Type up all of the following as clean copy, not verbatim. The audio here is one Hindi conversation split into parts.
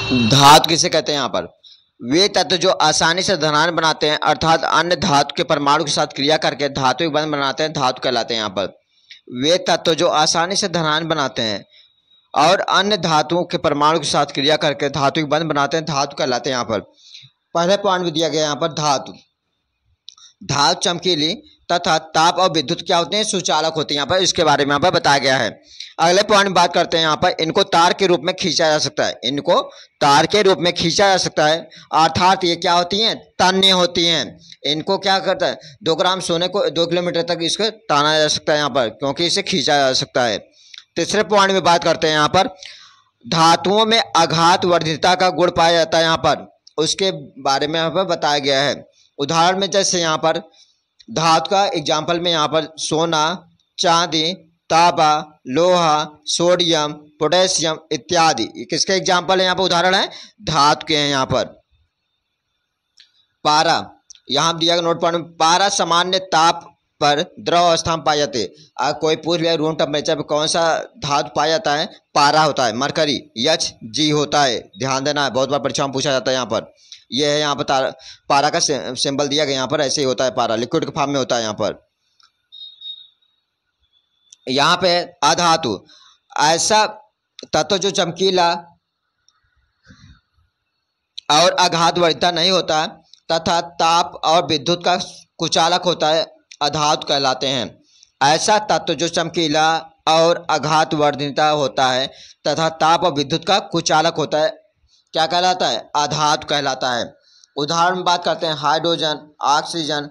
धातु किसे कहते हैं यहाँ पर? वे तत्व जो आसानी से धनायन बनाते हैं अर्थात अन्य धातु के परमाणु के साथ क्रिया करके धातु बंध बनाते हैं, धातु कहलाते हैं। यहाँ पर वे तत्व जो आसानी से धनायन बनाते हैं और अन्य धातुओं के परमाणु के साथ क्रिया करके धातु बंध बनाते हैं, धातु कहलाते हैं। यहाँ पर पहले पॉइंट भी दिया गया यहाँ पर धातु चमकीली तथा ताप और विद्युत क्या होते हैं? सुचालक होते हैं। यहाँ पर इसके बारे में यहाँ पर बताया गया है। अगले पॉइंट में बात करते हैं यहाँ पर इनको तार के रूप में खींचा जा सकता है, इनको तार के रूप में खींचा जा सकता है अर्थात ये क्या होती हैं? तन्य होती हैं। इनको क्या करता है? 2 ग्राम सोने को 2 किलोमीटर तक इसको ताना जा सकता है यहाँ पर, क्योंकि इसे खींचा जा सकता है। तीसरे पॉइंट में बात करते हैं यहाँ पर धातुओं में आघात वर्धिता का गुण पाया जाता है। यहाँ पर उसके बारे में यहाँ पर बताया गया है। उदाहरण में जैसे यहाँ पर धातु का एग्जाम्पल में यहाँ पर सोना, चांदी, तांबा, लोहा, सोडियम, पोटेशियम इत्यादि, किसके एग्जाम्पल है? यहाँ पर उदाहरण है धातु के हैं। यहाँ पर पारा, यहाँ दिया गया नोट पॉइंट, पारा सामान्य ताप पर द्रव अवस्था में पाए जाते हैं। कोई पूछ लिया रूम टेम्परेचर पर कौन सा धातु पाया जाता है? पारा होता है, मरकरी Hg होता है। ध्यान देना है, बहुत बार परीक्षा में पूछा जाता है। यहाँ पर यह है, यहाँ पर पारा का सिंबल दिया गया। यहाँ पर ऐसे ही होता है, पारा लिक्विड के फॉर्म में होता है। यहाँ पर यहाँ पे अधातु ऐसा तत्व जो चमकीला और आघात वर्धिता नहीं होता तथा ताप और विद्युत का कुचालक होता है, अधातु कहलाते हैं। ऐसा तत्व जो चमकीला और आघात वर्धिता होता है तथा ताप और विद्युत का कुचालक होता है, क्या कहलाता है? अधातु कहलाता है। उदाहरण में बात करते हैं हाइड्रोजन, ऑक्सीजन,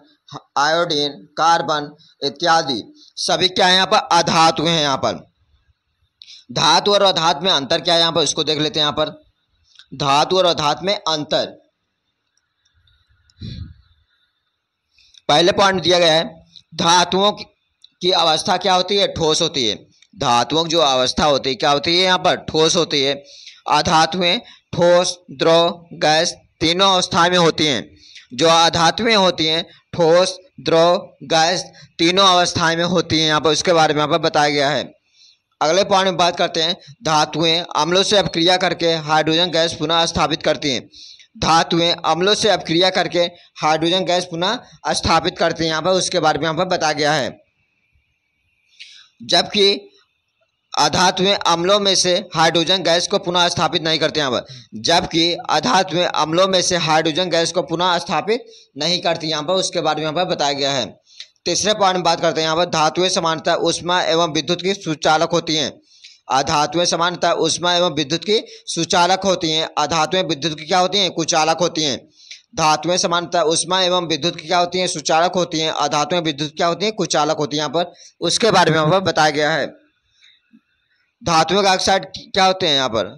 आयोडीन, कार्बन इत्यादि सभी क्या है? यहाँ पर अधातु हैं। यहाँ पर धातु और अधातु में अंतर क्या है? यहाँ पर इसको देख लेते हैं। यहाँ पर धातु और अधातु में अंतर, पहले पॉइंट दिया गया है धातुओं की अवस्था क्या होती है? ठोस होती है। धातुओं की जो अवस्था होती है क्या होती है? यहाँ पर ठोस होती है। अधातुएं ठोस, द्रव, गैस तीनों अवस्था में होती हैं। जो अधातुएं होती हैं ठोस, द्रव, गैस तीनों अवस्थाएं में होती हैं। यहाँ पर उसके बारे में यहाँ पर बताया गया है। अगले पॉइंट में बात करते हैं धातुएं अम्लों से अपक्रिया करके हाइड्रोजन गैस पुनः स्थापित करती हैं। धातुएं अम्लों से अपक्रिया करके हाइड्रोजन गैस पुनः स्थापित करती हैं। यहाँ पर उसके बारे में यहाँ पर बताया गया है। जबकि अधातुएं अम्लों में से हाइड्रोजन गैस को पुनः स्थापित नहीं करते। यहाँ पर जबकि अधातुएं अम्लों में से हाइड्रोजन गैस को पुनः स्थापित नहीं करती। यहाँ पर उसके बारे में यहाँ पर बताया गया है। तीसरे पॉइंट में बात करते हैं यहाँ पर धातुएं सामान्यतः ऊष्मा एवं विद्युत की सुचालक होती हैं। अधातुएं सामान्यतः ऊष्मा एवं विद्युत की सुचालक होती हैं। अधातुएं विद्युत की क्या होती हैं? कुचालक होती हैं। धातुएं सामान्यतः ऊष्मा एवं विद्युत की क्या होती हैं? सुचालक होती हैं। अधातुएं विद्युत क्या होती हैं? कुचालक होती हैं। यहाँ पर उसके बारे में यहाँ पर बताया गया है। धातुओं का ऑक्साइड क्या होते हैं? यहाँ पर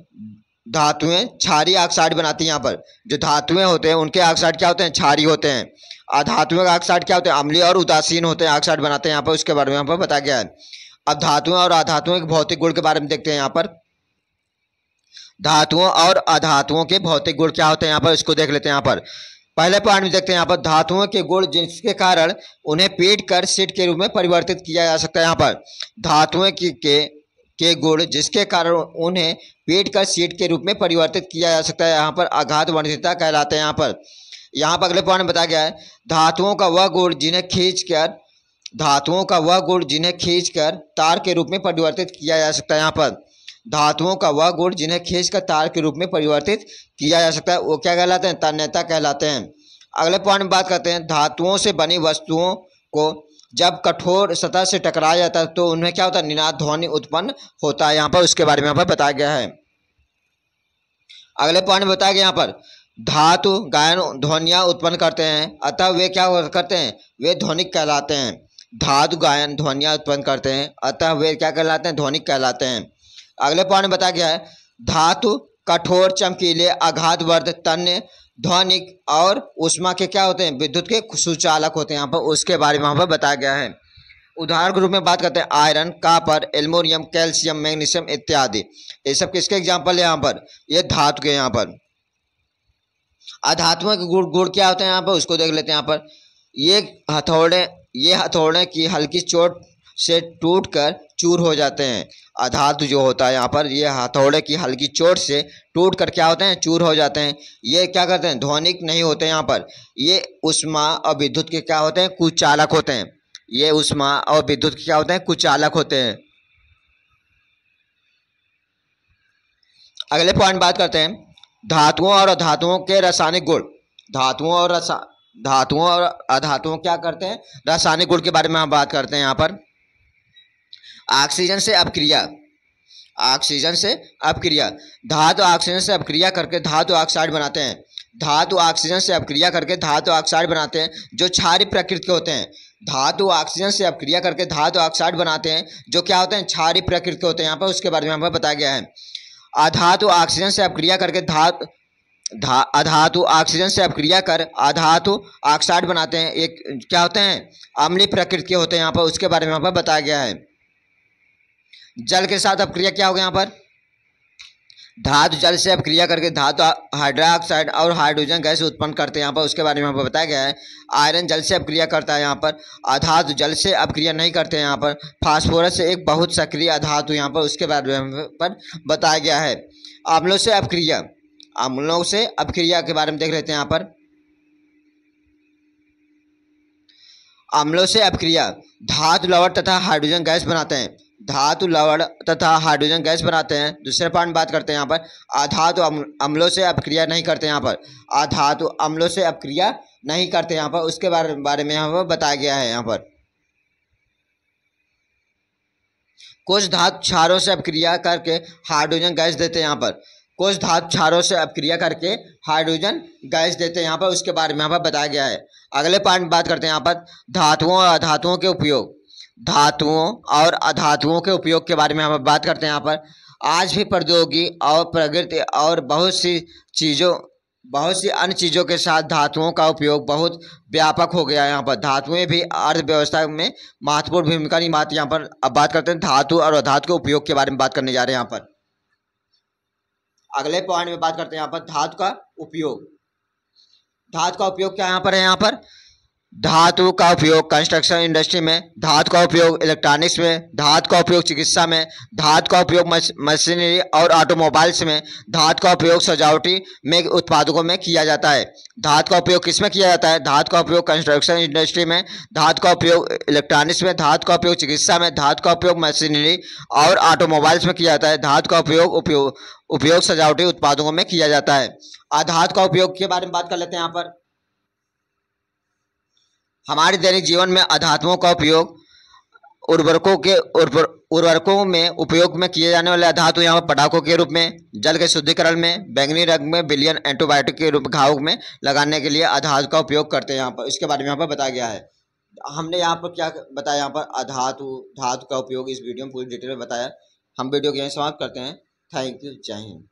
धातुएं क्षारीय ऑक्साइड बनाती हैं। यहाँ पर जो धातुएं होते हैं उनके ऑक्साइड क्या होते हैं? क्षारीय होते हैं। अधातुओं का ऑक्साइड क्या होते हैं? अम्लीय और उदासीन होते हैं, ऑक्साइड बनाते हैं। यहाँ पर उसके बारे में यहाँ पर बताया गया है। अब धातुओं और अधातुओं के भौतिक गुण के बारे में देखते हैं। यहाँ पर धातुओं और अधातुओं के भौतिक गुण क्या होते हैं? यहाँ पर इसको देख लेते हैं। यहाँ पर पहले पॉइंट में देखते हैं। यहाँ पर धातुओं के गुण जिसके कारण उन्हें पीट कर शीट के रूप में परिवर्तित किया जा सकता है। यहाँ पर धातुओं के गुण जिसके कारण उन्हें पीट कर शीट के रूप में परिवर्तित किया जा सकता है, यहाँ पर आघात वर्धिता कहलाते हैं। यहाँ पर अगले पॉइंट में बताया गया है धातुओं का वह गुण जिन्हें खींचकर तार के रूप में परिवर्तित किया जा सकता है। यहाँ पर धातुओं का वह गुण जिन्हें खींचकर तार के रूप में परिवर्तित किया जा सकता है वो क्या कहलाते हैं? तन्यता कहलाते हैं। अगले पॉइंट में बात करते हैं धातुओं से बनी वस्तुओं को जब कठोर सतह से टकराया जाता है तो उनमें क्या होता है? निनाद ध्वनि उत्पन्न होता है। यहाँ पर उसके बारे में यहाँ पर बताया गया है। अगले पॉइंट में बताया गया यहाँ पर धातु गायन ध्वनियाँ उत्पन्न करते हैं अतः वे क्या करते हैं? वे ध्वनिक कहलाते हैं। धातु गायन ध्वनियाँ उत्पन्न करते हैं अतः वे क्या कहलाते हैं? ध्वनिक कहलाते हैं। अगले पॉइंट में बताया गया है धातु कठोर, चमकीले, आघातवर्ध, तन्य, ध्वनिक और ऊष्मा के क्या होते हैं? विद्युत के सुचालक होते हैं। यहाँ पर उसके बारे में यहाँ पर बताया गया है। उदाहरण के रूप में बात करते हैं iron, copper, aluminium, calcium, magnesium इत्यादि। ये सब किसके एग्जाम्पल है? यहाँ पर ये धातु के। यहाँ पर अधातुओं के गुण क्या होते हैं? यहाँ पर उसको देख लेते हैं। यहाँ पर ये हथौड़े की हल्की चोट से टूटकर चूर हो जाते हैं। अधातु जो होता है यहाँ पर, ये हथौड़े की हल्की चोट से टूट कर क्या होते हैं, चूर हो जाते हैं। ये क्या करते हैं, ध्वनिक नहीं होते यहाँ पर। ये ऊष्मा और विद्युत के क्या होते हैं, कुचालक होते हैं। ये ऊष्मा और विद्युत के क्या होते हैं, कुचालक होते हैं। अगले पॉइंट बात करते हैं धातुओं और अधातुओं के रासायनिक गुण। धातुओं और अधातुओं क्या करते हैं, रासायनिक गुण के बारे में हम बात करते हैं। यहाँ पर ऑक्सीजन से अपक्रिया, ऑक्सीजन से अपक्रिया, धातु ऑक्सीजन से अपक्रिया करके धातु ऑक्साइड बनाते हैं। धातु ऑक्सीजन से अपक्रिया करके धातु ऑक्साइड बनाते हैं जो क्षारीय प्रकृति के होते हैं। धातु ऑक्सीजन से अपक्रिया करके धातु ऑक्साइड बनाते हैं जो क्या होते हैं, क्षारीय प्रकृति के होते हैं। यहाँ पर उसके बारे में यहाँ पर बताया गया है। अधातु ऑक्सीजन से अपक्रिया करके अधातु ऑक्सीजन से अपक्रिया कर अधातु ऑक्साइड बनाते हैं। एक क्या होते हैं, अम्लीय प्रकृति के होते हैं। यहाँ पर उसके बारे में यहाँ पर बताया गया है। जल के साथ अपक्रिया क्या होगा, यहाँ पर धातु जल से अपक्रिया करके धातु हाइड्रोक्साइड और हाइड्रोजन गैस उत्पन्न करते हैं। यहाँ पर उसके बारे में यहाँ पर बताया गया है। आयरन जल से अपक्रिया करता है। यहाँ पर अधातु जल से अपक्रिया नहीं करते हैं। यहाँ पर फास्फोरस एक बहुत सक्रिय अधातु, यहाँ पर उसके बारे में पर बताया गया है। अम्लों से अपक्रिया, अम्लों से अपक्रिया के बारे में देख लेते हैं। यहाँ पर अम्लों से अपक्रिया धातु लवण तथा हाइड्रोजन गैस बनाते हैं। धातु लवण तथा हाइड्रोजन गैस बनाते हैं। दूसरे पॉइंट बात करते हैं यहाँ पर अधातु अम्लों से अपक्रिया नहीं करते। यहाँ पर अधातु अम्लों से अपक्रिया नहीं करते। यहाँ पर उसके बारे में यहाँ पर बताया गया है। यहाँ पर कुछ धातु क्षारों से अपक्रिया करके हाइड्रोजन गैस देते हैं। यहाँ पर कुछ धातु क्षारों से अपक्रिया करके हाइड्रोजन गैस देते हैं। यहाँ पर उसके बारे में यहाँ पर बताया गया है। अगले पॉइंट बात करते हैं यहाँ पर धातुओं और अधातुओं के उपयोग। धातुओं और अधातुओं के उपयोग के बारे में हम बात करते हैं। यहाँ पर आज भी प्रौद्योगिकी और प्रगति और बहुत सी अन्य चीज़ों के साथ धातुओं का उपयोग बहुत व्यापक हो गया है। यहाँ पर धातुएं भी अर्थव्यवस्था में महत्वपूर्ण भूमिका निभाती है। यहाँ पर अब बात करते हैं धातु और अधातु के उपयोग के बारे में बात करने जा रहे हैं। यहाँ पर अगले पॉइंट में बात करते हैं यहाँ पर धातु का उपयोग। धातु का उपयोग क्या यहाँ पर है, यहाँ पर धातु का उपयोग कंस्ट्रक्शन इंडस्ट्री में, धातु का उपयोग इलेक्ट्रॉनिक्स में, धातु का उपयोग चिकित्सा में, धातु का उपयोग मशीनरी और ऑटोमोबाइल्स में, धातु का उपयोग सजावटी में उत्पादकों में किया जाता है। धातु का उपयोग किस में किया जाता है, धातु का उपयोग कंस्ट्रक्शन इंडस्ट्री में, धातु का उपयोग इलेक्ट्रॉनिक्स में, धातु का उपयोग चिकित्सा में, धातु का उपयोग मशीनरी और ऑटोमोबाइल्स में किया जाता है। धातु का उपयोग सजावटी उत्पादों में किया जाता है। अधातु का उपयोग के बारे में बात कर लेते हैं। यहाँ पर हमारे दैनिक जीवन में अधातुओं का उपयोग उर्वरकों में उपयोग में किए जाने वाले अधातु यहाँ पर पटाखों के रूप में, जल के शुद्धिकरण में, बैंगनी रंग में, विलियन एंटीबायोटिक के रूप घाव में लगाने के लिए अधातु का उपयोग करते हैं। यहाँ पर इसके बारे में यहाँ पर बताया गया है। हमने यहाँ पर क्या बताया, यहाँ पर धातु का उपयोग इस वीडियो में पूरी डिटेल में बताया। हम वीडियो को यहीं समाप्त करते हैं। थैंक यू, जय हिंद।